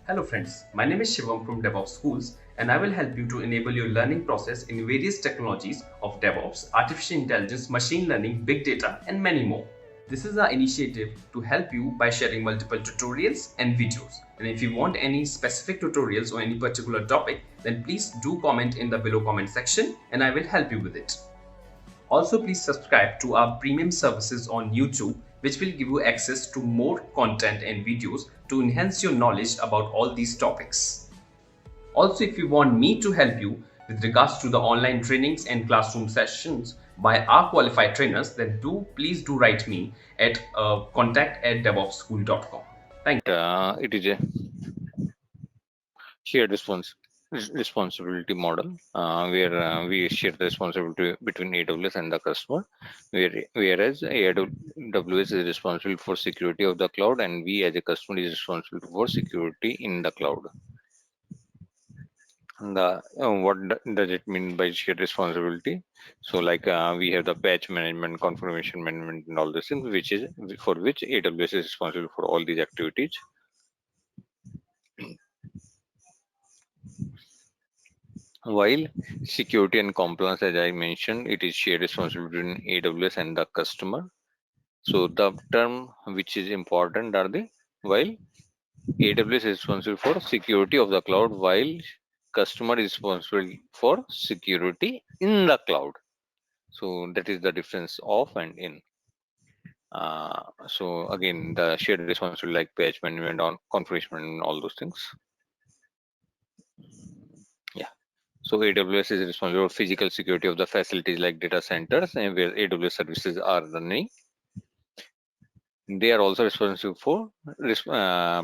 Hello friends, my name is Shivam from DevOps Schools and I will help you to enable your learning process in various technologies of DevOps, artificial intelligence, machine learning, big data and many more. This is our initiative to help you by sharing multiple tutorials and videos. And if you want any specific tutorials or any particular topic, then please do comment in the below comment section and I will help you with it. Also, please subscribe to our premium services on YouTube, which will give you access to more content and videos to enhance your knowledge about all these topics. Also, if you want me to help you with regards to the online trainings and classroom sessions by our qualified trainers, then please do write me at contact@devopsschool.com. Thank you. It is a shared responsibility model where we share the responsibility between AWS and the customer, whereas AWS is responsible for security of the cloud, and we as a customer is responsible for security in the cloud. And what does it mean by shared responsibility? So, like we have the patch management, configuration management, and all these things, which is for which AWS is responsible for all these activities. While security and compliance, as I mentioned, it is shared responsibility between AWS and the customer. So the term which is important are the while AWS is responsible for security of the cloud, while customer is responsible for security in the cloud. So that is the difference of and in. So again, the shared responsibility like patch management, on configuration, and all those things. Yeah. So AWS is responsible for physical security of the facilities like data centers and where AWS services are running. They are also responsible for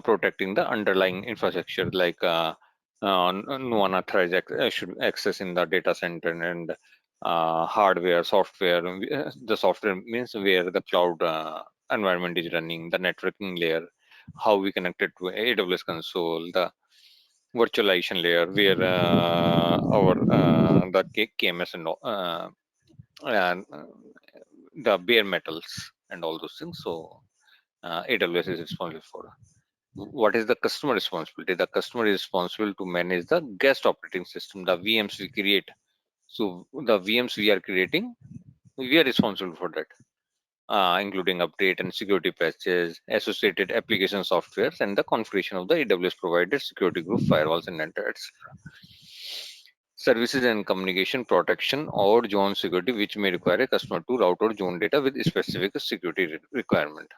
protecting the underlying infrastructure like no unauthorized should access in the data center and hardware, software. The software means where the cloud environment is running, the networking layer, how we connect it to AWS console, the virtualization layer where our the KMS and all, and the bare metals and all those things. So AWS is responsible for. What is the customer responsibility? The customer is responsible to manage the guest operating system, the VMs we create. So the VMs we are creating, we are responsible for that, including update and security patches, associated application softwares, and the configuration of the AWS provided security group, firewalls, and etc. Services and communication protection or zone security, which may require a customer to route or zone data with specific security requirement.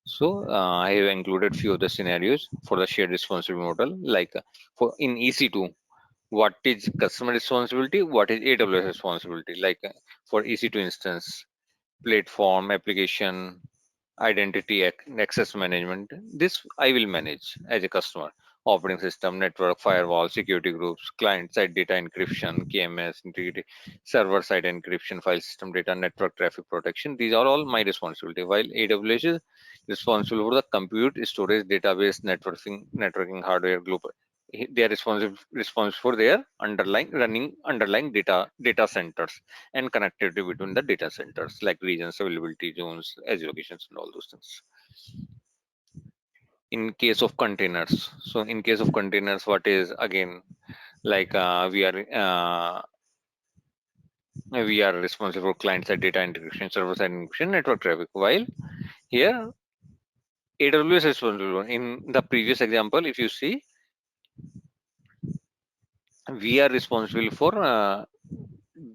So I have included few of the scenarios for the shared responsibility model, like for in EC2, what is customer responsibility, what is AWS responsibility. Like for EC2 instance, platform, application, identity, access management. This I will manage as a customer. Operating system, network, firewall, security groups, client-side data encryption, KMS, integrity, server-side encryption, file system data, network traffic protection. These are all my responsibility. While AWS is responsible for the compute, storage, database, networking hardware, global. They are responsible for their underlying data centers and connectivity between the data centers like regions, availability zones, edge locations, and all those things. In case of containers, so in case of containers, what is again like we are responsible for client side data integration, server side encryption, network traffic. While here AWS is responsible. In the previous example, if you see, we are responsible for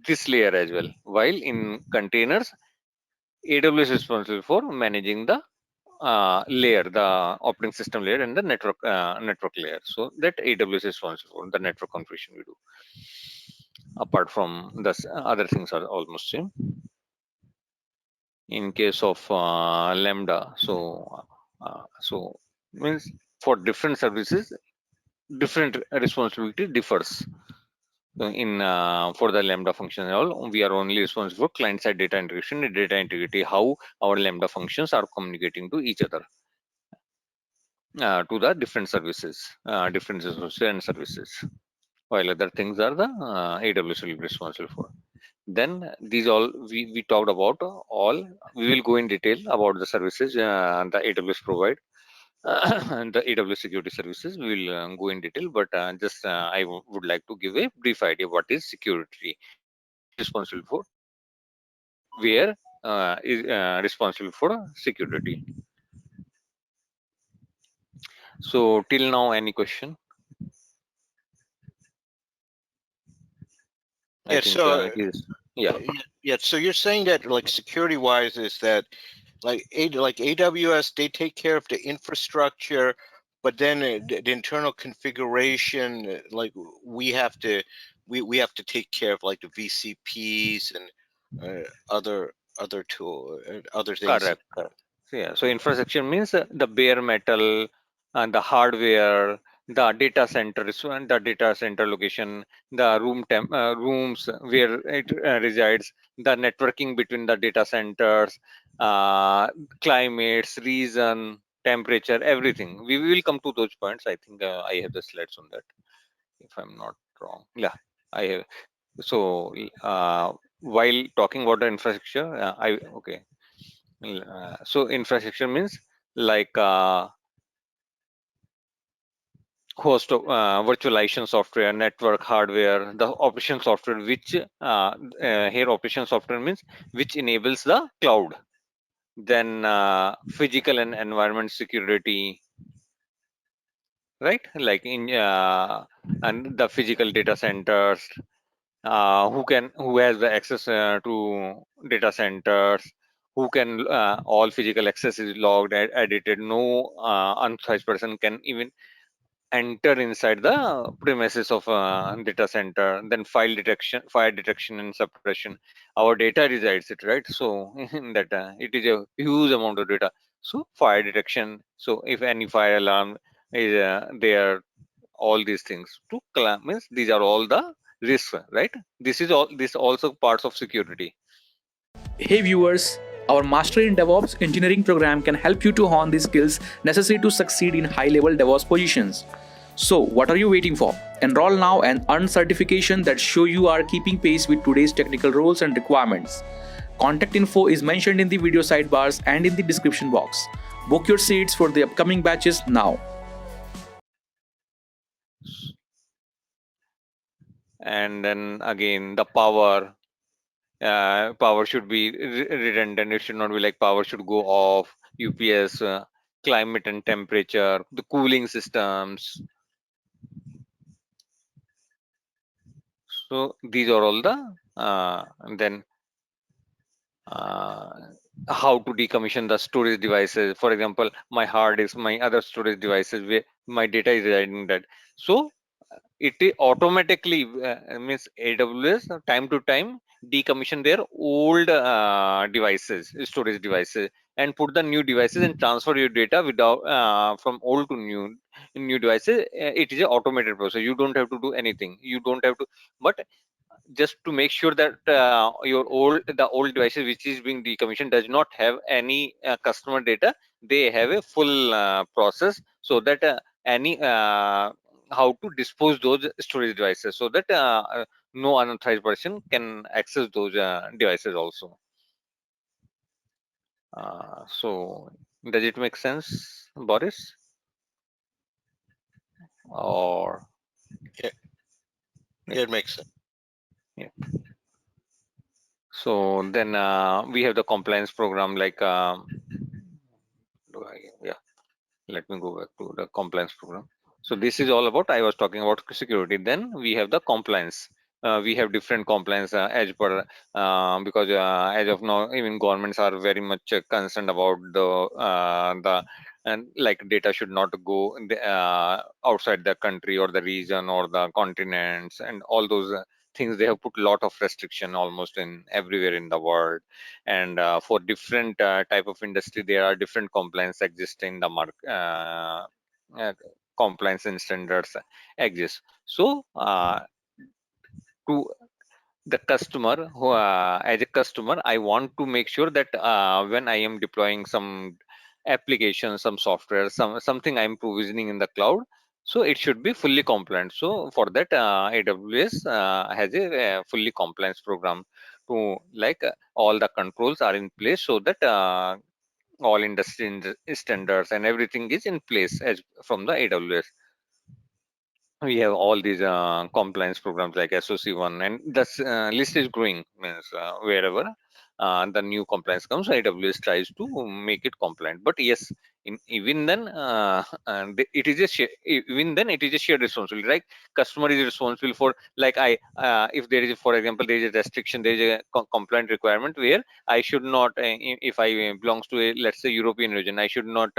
this layer as well. While in containers, AWS is responsible for managing the layer, the operating system layer, and the network layer. So that AWS is responsible for the network configuration we do. Apart from the other things are almost same. In case of Lambda, so means for different services, different responsibility differs. So in for the Lambda function and all, we are only responsible for client-side data integration and data integrity, how our Lambda functions are communicating to each other, to the different services, different resources and services. While other things are the AWS will be responsible for. Then these all we talked about all. We will go in detail about the services the AWS provide. the AWS security services. We will go in detail, but just I would like to give a brief idea what is security, who is responsible for, where is responsible for security. So till now, any question? I Yeah, think so it is. Yeah. yeah, so you're saying that like security wise is that like AWS, they take care of the infrastructure, but then the internal configuration, like we have to we have to take care of like the VCPs and other tool other things. Correct. Correct. So, yeah. So infrastructure means the bare metal and the hardware, the data centers and the data center location, the rooms where it resides, the networking between the data centers, uh, climates, region, temperature, everything. We will come to those points. I think I have the slides on that, if I'm not wrong. Yeah, I have. So while talking about the infrastructure, I okay. So infrastructure means like host of virtualization software, network hardware, the operation software, which here operation software means which enables the cloud. Then physical and environment security, right? Like in and the physical data centers, who has the access to data centers, who can all physical access is logged, edited, no unauthorized person can even enter inside the premises of data center. Then fire detection and suppression, our data resides it, right? So in that it is a huge amount of data. So fire detection, so if any fire alarm is there, all these things to means these are all the risks, right? This also parts of security. Hey viewers, our Master in DevOps engineering program can help you to hone the skills necessary to succeed in high level DevOps positions. So, what are you waiting for? Enroll now and earn certification that show you are keeping pace with today's technical roles and requirements. Contact info is mentioned in the video sidebars and in the description box. Book your seats for the upcoming batches now. And then again, the power should be redundant. It should not be like power should go off. UPS, climate and temperature, the cooling systems. So these are all the and then uh, how to decommission the storage devices. For example, my hard disk, my other storage devices where my data is residing that. So automatically means AWS time to time decommission their old devices, storage devices, and put the new devices and transfer your data without from old to new devices. It is an automated process. You don't have to do anything. You don't have to, but just to make sure that the old devices which is being decommissioned does not have any customer data. They have a full process, so that any how to dispose those storage devices, so that no unauthorized person can access those devices also. So does it make sense, Boris? Or Yeah, it makes sense. yeah. So then we have the compliance program, like yeah, let me go back to the compliance program. So this is all about, I was talking about security. Then we have the compliance. We have different compliance as per because as of now even governments are very much concerned about the and like data should not go outside the country or the region or the continents and all those things. They have put a lot of restriction almost in everywhere in the world, and for different type of industry there are different compliance exist in the market. Uh, Compliance and standards exist. So to the customer who as a customer, I want to make sure that when I am deploying some application, some software, something I'm provisioning in the cloud, so it should be fully compliant. So for that AWS has a fully compliance program to like all the controls are in place, so that all industry standards and everything is in place as from the AWS. We have all these compliance programs like SOC1, and the list is growing. Means wherever the new compliance comes, AWS tries to make it compliant. But yes, even then, it is a even then it is a shared responsibility. Like customer is responsible for, like if there is, for example, there is a restriction, there is a compliant requirement where I should not, if I belongs to a, let's say, European region, I should not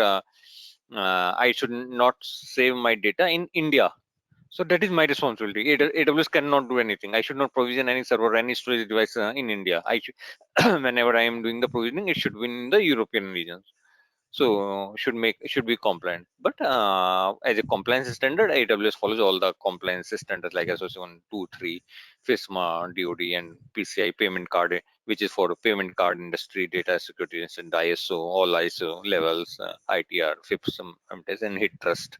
save my data in India. So that is my responsibility. AWS cannot do anything. I should not provision any server, any storage device in India. I should, whenever I am doing the provisioning, it should be in the European regions. So should be compliant. But as a compliance standard, AWS follows all the compliance standards like SOC 1, 2, 3, FISMA, DoD, and PCI payment card, which is for payment card industry, data security, and ISO, all ISO levels, ITR, FIPS, MTS, and HITRUST.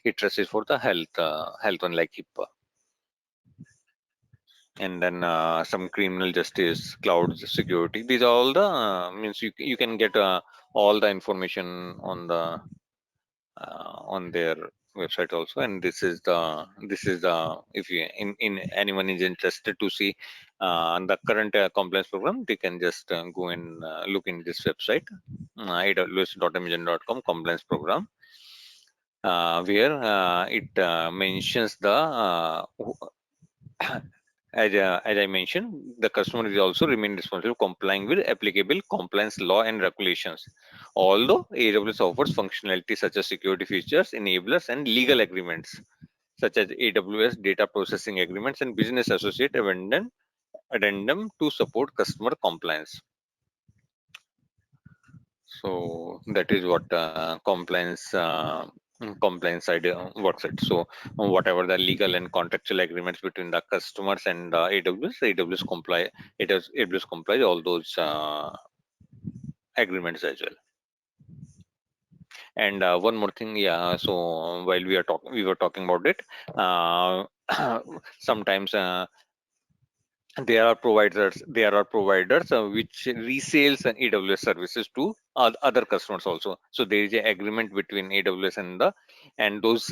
HITRUST is for the health one like HIPAA. And then some criminal justice, cloud security. These are all the means you can get all the information on their website also. And this is the if you in anyone is interested to see the current compliance program, they can just go and look in this website, aws.amazon.com compliance program, where it mentions the as I mentioned, the customer is also remain responsible complying with applicable compliance law and regulations. Although AWS offers functionality such as security features, enablers, and legal agreements, such as AWS data processing agreements and business associate addendum to support customer compliance. So that is what compliance side works it. So whatever the legal and contractual agreements between the customers and AWS complies all those agreements as well. And one more thing, yeah. So while we were talking about it. Sometimes there are providers which resales AWS services to other customers also. So there is an agreement between AWS and those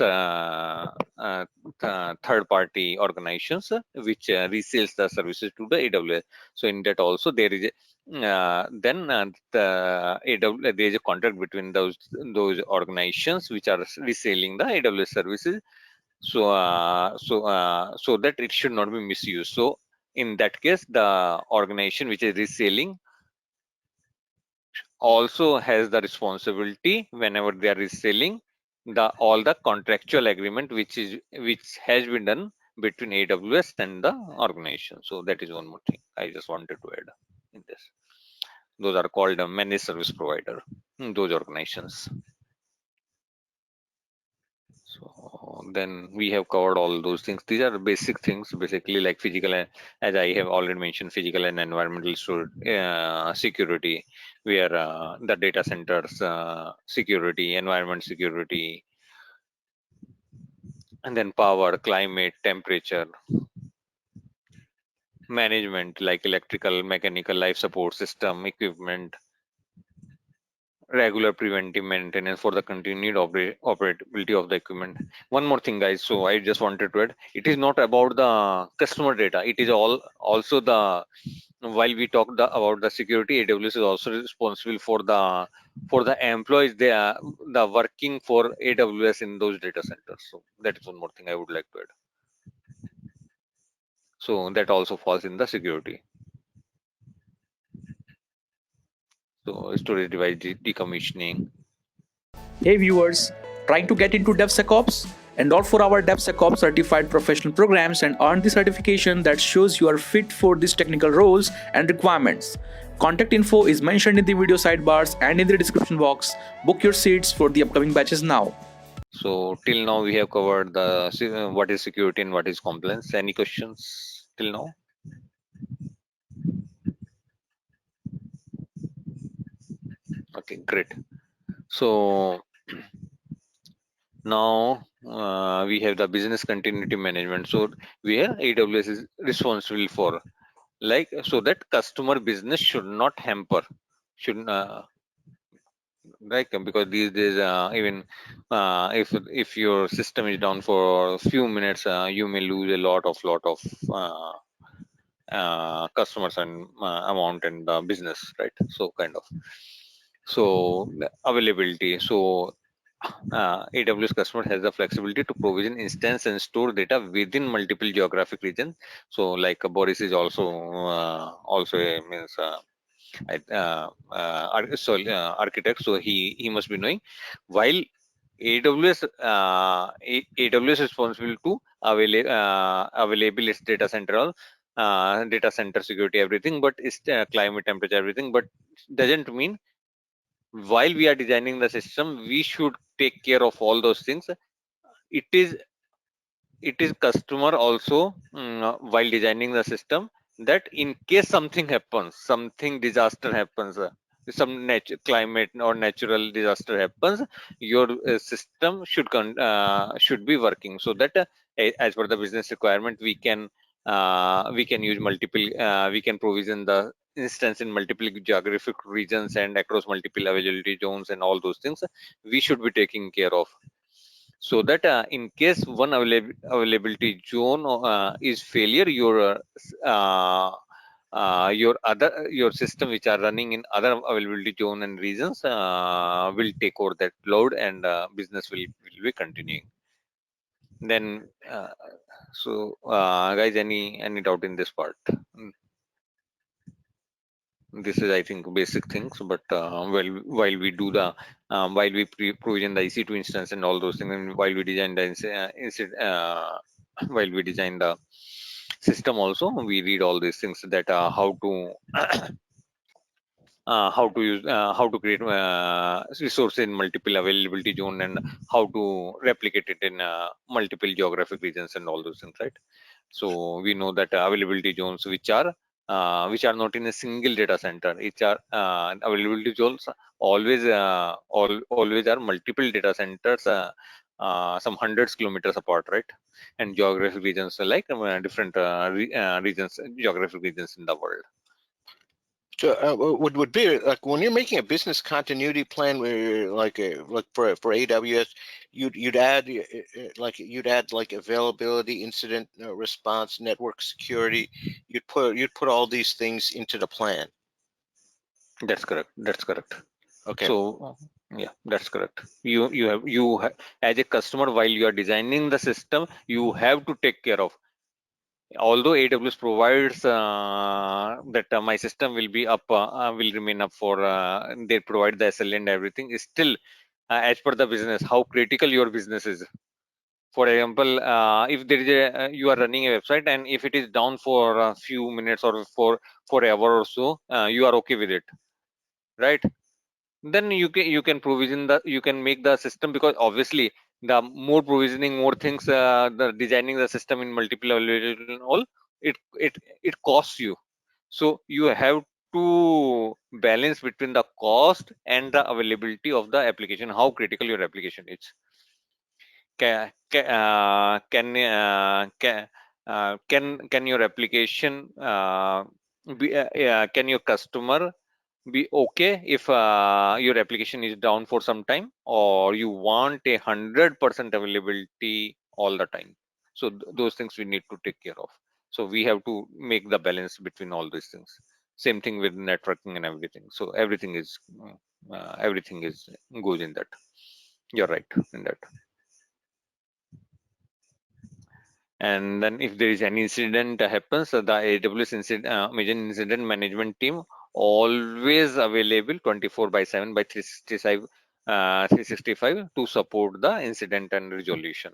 third party organizations which resales the services to the AWS. So in that also there is there is a contract between those organizations which are reselling the AWS services, so so that it should not be misused. So in that case, the organization which is reselling also has the responsibility whenever they are reselling all the contractual agreement which has been done between AWS and the organization. So that is one more thing I just wanted to add in this. Those are called a managed service provider, those organizations. So then we have covered all those things. These are basic things, basically, like physical, as I have already mentioned, physical and environmental security, where the data centers security, environment security, and then power, climate, temperature, management, like electrical, mechanical, life support system, equipment, regular preventive maintenance for the continued operability of the equipment. One more thing, guys, so I just wanted to add, it is not about the customer data, it is also the, while we talk about the security, AWS is also responsible for the employees they are the working for AWS in those data centers. So that is one more thing I would like to add. So that also falls in the security. So storage device decommissioning. Hey viewers, trying to get into DevSecOps? Enroll for our DevSecOps certified professional programs and earn the certification that shows you are fit for these technical roles and requirements. Contact info is mentioned in the video sidebars and in the description box. Book your seats for the upcoming batches now. So till now we have covered the what is security and what is compliance. Any questions till now? Okay, great. So now we have the business continuity management. So where AWS is responsible for, like, so that customer business should not hamper, should right? Because these days, even if your system is down for a few minutes, you may lose a lot of customers and amount and business, right? So kind of. So availability. So AWS customer has the flexibility to provision instance and store data within multiple geographic regions. So like Boris is also means architect, so he must be knowing. While AWS is responsible to available its data center security, everything, but it's climate, temperature, everything. But doesn't mean while we are designing the system, we should take care of all those things. It is customer also, while designing the system, that in case something happens, something disaster happens, some climate or natural disaster happens, your system should be working, so that as per the business requirement, we can use multiple, we can provision the instance in multiple geographic regions and across multiple availability zones, and all those things we should be taking care of, so that in case one availability zone is failure, your system which are running in other availability zone and regions will take over that load, and business will be continuing. Then guys, any doubt in this part? This is, I think, basic things, but while we do the while we provision the EC2 instance and all those things, and while we design the while we design the system also, we read all these things, that how to use how to create resources in multiple availability zone, and how to replicate it in multiple geographic regions and all those things, right? So we know that availability zones which are not in a single data center, which are availability zones always are multiple data centers, some hundreds kilometers apart, right? And geographic regions like different regions, geographic regions in the world. So would be like when you're making a business continuity plan, where like for AWS, you'd add like availability, incident response, network security. You'd put all these things into the plan. That's correct. Okay. So yeah, that's correct. You have, as a customer, while you are designing the system, you have to take care of. Although AWS provides that my system will be up, will remain up for, they provide the SLA and everything, is still as per the business, how critical your business is. For example, if there is you are running a website, and if it is down for a few minutes or for an hour or so, you are okay with it, right? Then you can provision you can make the system, because obviously the more provisioning, more things, the designing the system in multiple availability and all, it costs you. So you have to balance between the cost and the availability of the application, how critical your application is. Can can your application can your customer be okay if your application is down for some time, or you want 100% availability all the time? So those things we need to take care of. So we have to make the balance between all these things. Same thing with networking and everything. So everything is goes in that. You're right in that. And then if there is any incident happens, the AWS major incident management team always available 24/7 by 365 to support the incident and resolution.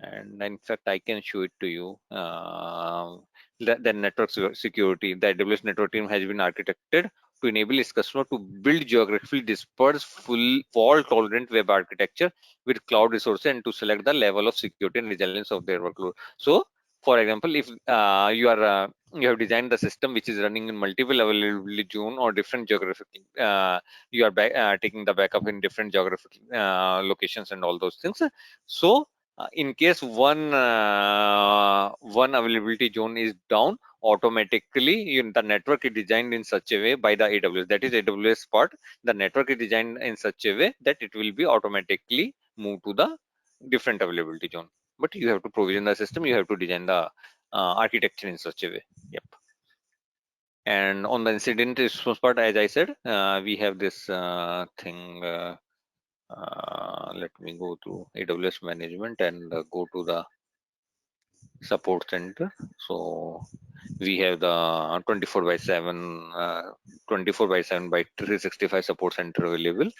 And in fact, I can show it to you. The network security, the AWS network team has been architected to enable its customer to build geographically dispersed, full fault-tolerant web architecture with cloud resources, and to select the level of security and resilience of their workload. So, for example, if you have designed the system which is running in multiple availability zone or different geographic, you are taking the backup in different geographic locations and all those things. So, in case one availability zone is down, automatically the network is designed in such a way by the AWS, that is AWS part. The network is designed in such a way that it will be automatically moved to the different availability zone. But you have to provision the system, you have to design the architecture in such a way. Yep. And on the incident response part, as I said, we have this thing. Let me go to AWS management and go to the support center. So we have the 24 by 7, 24 by 7 by 365 support center available,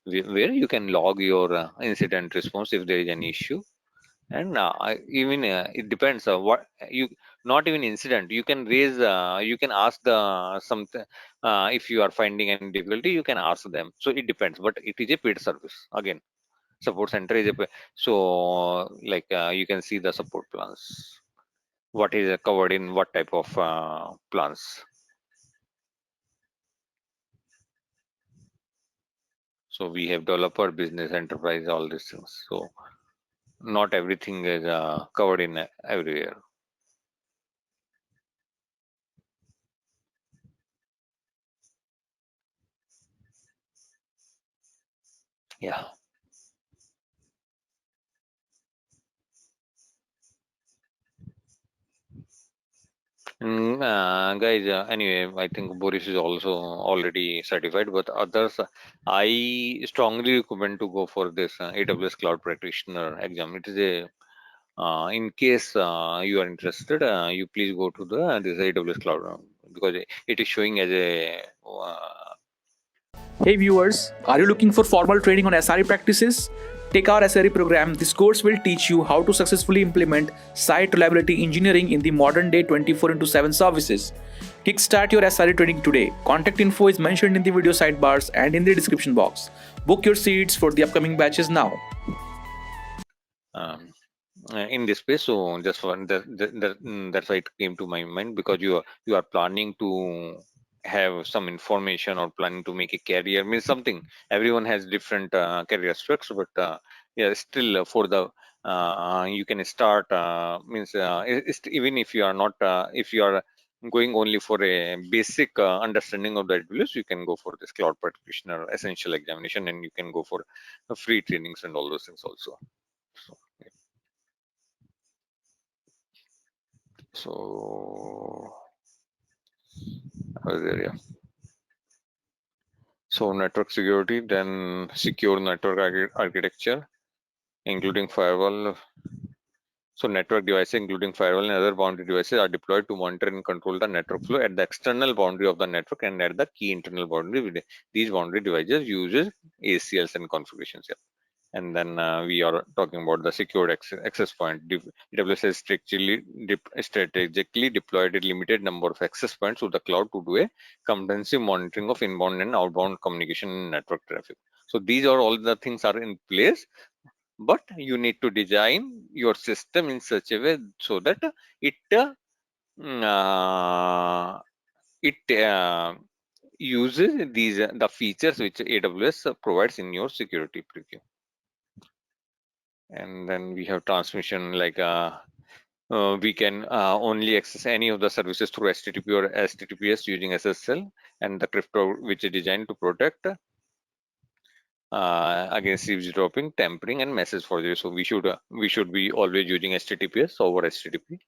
where you can log your incident response if there is an issue. And even it depends what you, not even incident, you can raise, you can ask the something, if you are finding any difficulty, you can ask them. So it depends, but it is a paid service. Again, support center is a so like you can see the support plans, what is covered in what type of plans. So we have developer, business, enterprise, all these things. So not everything is covered in everywhere. Yeah. Guys, anyway, I think Boris is also already certified, but others, I strongly recommend to go for this AWS Cloud Practitioner exam. It is a, in case you are interested, you please go to the this AWS Cloud, because it is showing as a Hey viewers, are you looking for formal training on SRE practices? Take our SRE program. This course will teach you how to successfully implement site reliability engineering in the modern day 24/7 services. Kickstart your SRE training today. Contact info is mentioned in the video sidebars and in the description box. Book your seats for the upcoming batches now. um, in this space. So just for that's why it came to my mind, because you are planning to have some information or planning to make a career, means something. Everyone has different career aspects, but yeah, still for the you can start, means even if you are not, if you are going only for a basic understanding of the AWS, you can go for this cloud practitioner essential examination, and you can go for free trainings and all those things also. So, yeah. So there, yeah. So network security, then secure network architecture, including firewall. So network devices, including firewall and other boundary devices, are deployed to monitor and control the network flow at the external boundary of the network and at the key internal boundary. These boundary devices uses ACLs and configurations. Yeah. And then we are talking about the secured access point. AWS has strategically deployed a limited number of access points to the cloud to do a comprehensive monitoring of inbound and outbound communication and network traffic. So these are all the things are in place, but you need to design your system in such a way so that it mm, uh, uses these the features which AWS provides in your security preview. And then we have transmission, like we can only access any of the services through HTTP or HTTPS using SSL, and the crypto which is designed to protect against eavesdropping, tampering, and message forgery. So we should be always using HTTPS over HTTP.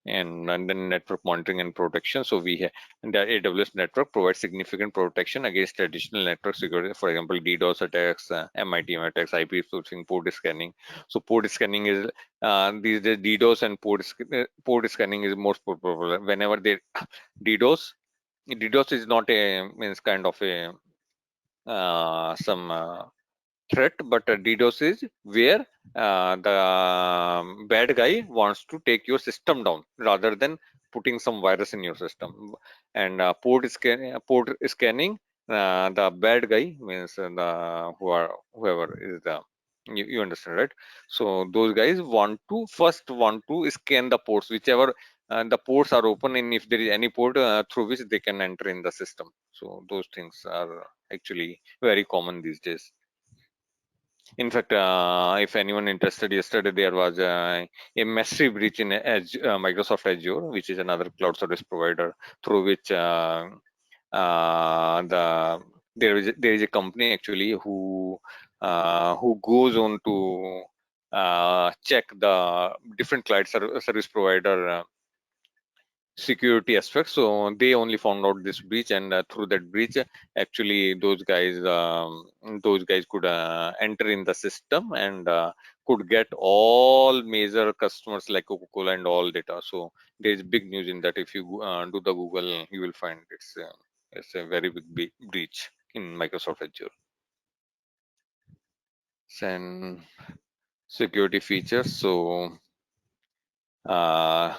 And then network monitoring and protection. So we have the AWS network provides significant protection against traditional network security. For example, DDoS attacks, MITM attacks, IP spoofing, port scanning. So port scanning is these days DDoS and port scanning is most popular. Whenever they DDoS is not a means kind of a some threat, but DDoS is where the bad guy wants to take your system down rather than putting some virus in your system. And port scanning, the bad guy means whoever is the, you understand, right? So those guys first want to scan the ports, whichever the ports are open, and if there is any port through which they can enter in the system. So those things are actually very common these days. In fact, if anyone interested, yesterday there was a massive breach in Microsoft Azure, which is another cloud service provider, through which there is a company actually who goes on to check the different cloud service provider security aspects. So they only found out this breach, and through that breach, actually those guys could enter in the system and could get all major customers like Coca-Cola and all data. So there is big news in that. If you do the Google, you will find it's a very big breach in Microsoft Azure. And security features. So uh,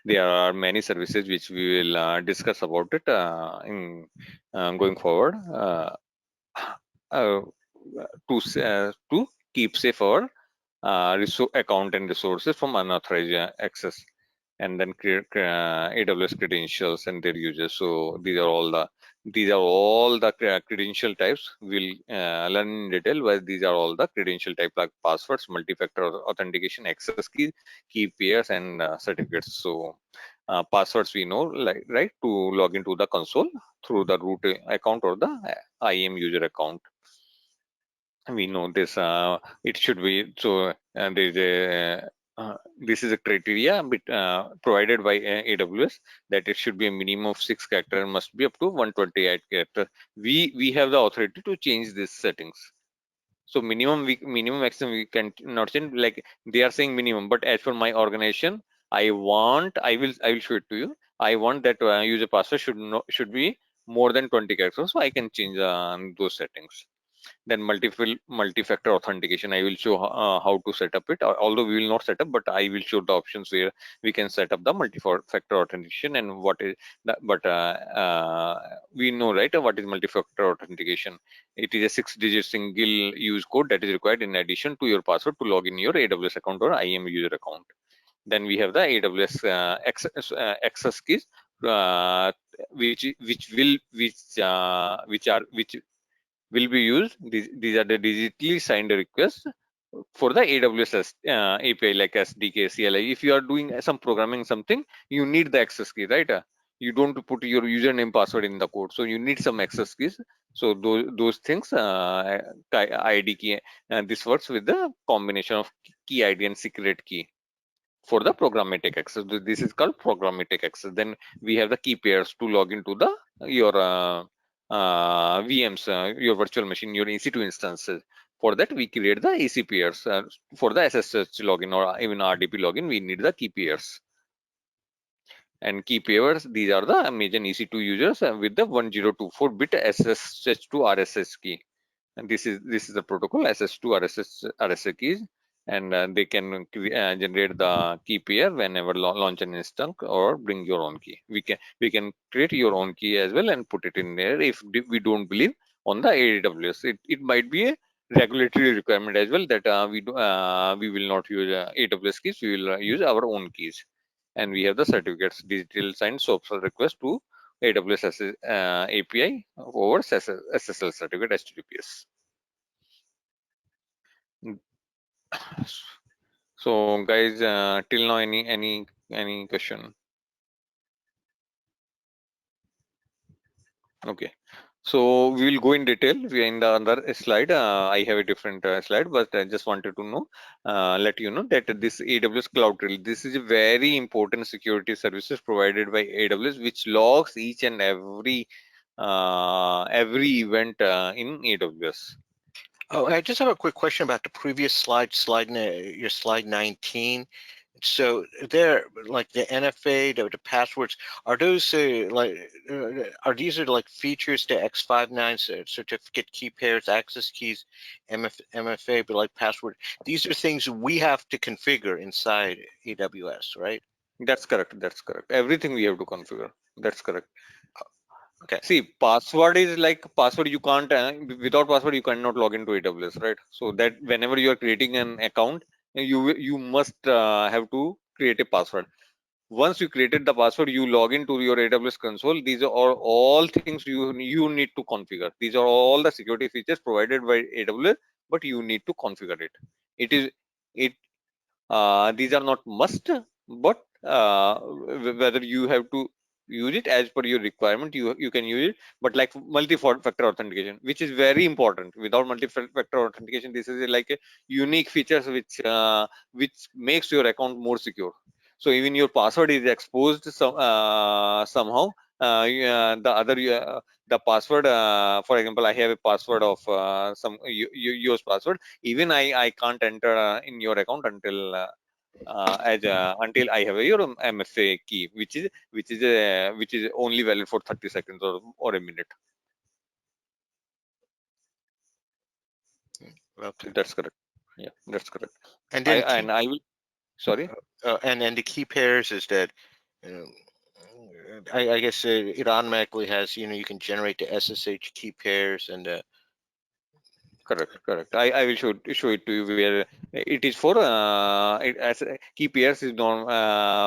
there are many services which we will discuss about it in going forward uh, to keep safe our account and resources from unauthorized access, and then create AWS credentials and their users. So these are all the credential types. We'll learn in detail where these are all the credential type, like passwords, multi-factor authentication, access keys, key pairs, and certificates. So passwords we know, like, right, to log into the console through the root account or the IAM user account. We know this. It should be so. There's a this is a criteria provided by AWS, that it should be a minimum of 6 character and must be up to 128 character. We have the authority to change these settings. So minimum maximum we can not change. Like they are saying minimum, but as for my organization, I will show it to you. I want that user password should be more than 20 characters, so I can change those settings. Then multi-factor authentication, I will show how to set up it. Although we will not set up, but I will show the options where we can set up the multi-factor authentication and what is that. But we know, right, what is multi-factor authentication. It is a 6-digit single use code that is required in addition to your password to log in your AWS account or IAM user account. Then we have the AWS access keys, uh, which will be used. These are the digitally signed requests for the AWS API, like SDK, CLI. If you are doing some programming something, you need the access key, right? You don't put your username password in the code, so you need some access keys. So those things, ID key, this works with the combination of key ID and secret key for the programmatic access. This is called programmatic access. Then we have the key pairs to log into the your VMs, your virtual machine, your EC2 instances. For that, we create the EC pairs. For the SSH login or even RDP login, we need the key pairs. And key pairs, these are the major EC2 users with the 1024-bit SSH to RSS key. And this is the protocol SSH to RSS keys, and they can generate the key pair whenever launch an instance or bring your own key. We can create your own key as well and put it in there if we don't believe on the AWS. It might be a regulatory requirement as well, that we will not use AWS keys. We will use our own keys. And we have the certificates, digital signed SOAP request to AWS API over SSL certificate, HTTPS. So guys, till now, any question? Okay, so we will go in detail. We are in the other slide. I have a different slide, but I just wanted to know, let you know that this AWS Cloud Trail, this is a very important security services provided by AWS, which logs each and every event in AWS. Oh, I just have a quick question about the previous your slide 19. So there, like the NFA, the passwords, are those are these like features to X59 certificate key pairs, access keys, MFA, but like password, these are things we have to configure inside AWS, right? That's correct. That's correct. Everything we have to configure. That's correct. Okay. See, password is like password. You can't without password you cannot log into AWS, right? So that whenever you are creating an account, you must have to create a password. Once you created the password, you log into your AWS console. These are all things you need to configure. These are all the security features provided by AWS, but you need to configure it. These are not must, but whether you have to use it as per your requirement, you can use it. But like multi-factor authentication, which is very important. Without multi-factor authentication, this is like a unique features which makes your account more secure. So even your password is exposed somehow, the password, for example, I have a password of some yours password. Even I can't enter in your account until until I have your MFA key, which is only valid for 30 seconds or a minute. Okay. That's correct. Yeah, that's correct. And then I will. Sorry. and the key pairs is that I guess it automatically has, you can generate the SSH key pairs and Correct. I will show it to you where it is for it as key pairs is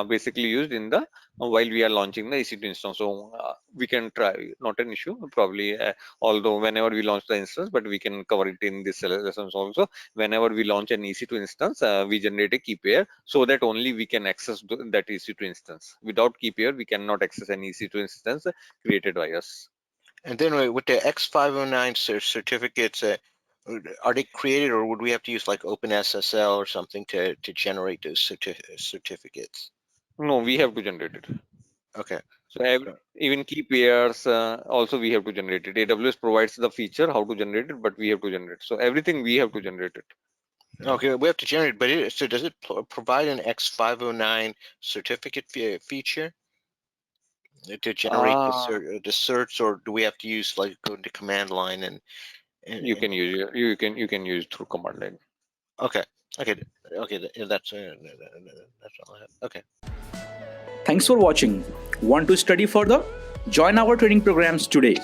basically used in the while we are launching the EC2 instance. So we can try, not an issue probably, although whenever we launch the instance, but we can cover it in this lessons also. Whenever we launch an EC2 instance, we generate a key pair so that only we can access that EC2 instance. Without key pair, we cannot access an EC2 instance created by us. And then with the X509 certificates, are they created, or would we have to use like OpenSSL or something to generate those certificates? No, we have to generate it. Okay. So even key pairs also we have to generate it. AWS provides the feature how to generate it, but we have to generate. So everything we have to generate it. Okay, we have to generate, but so does it provide an X509 certificate feature to generate the certs, or do we have to use like go into command line and you can use through command line. Okay. That's all I have. Okay. Thanks for watching. Want to study further? Join our training programs today.